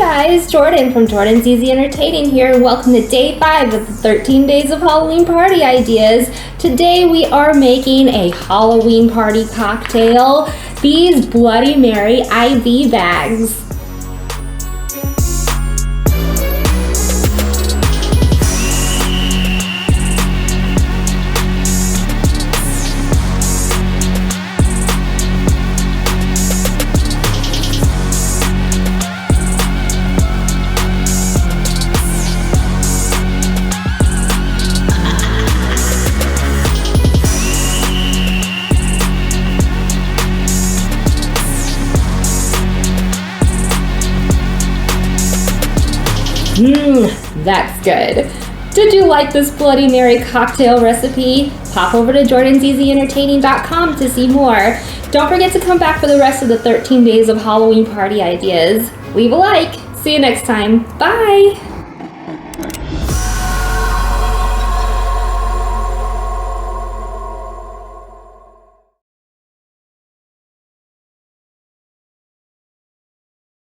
guys, Jordan from Jordan's Easy Entertaining here, and welcome to day 5 of the 13 days of Halloween party ideas. Today we are making a Halloween party cocktail, these Bloody Mary IV bags. That's good. Did you like this Bloody Mary cocktail recipe? Pop over to jordanseasyentertaining.com to see more. Don't forget to come back for the rest of the 13 days of Halloween party ideas. Leave a like. See you next time. Bye!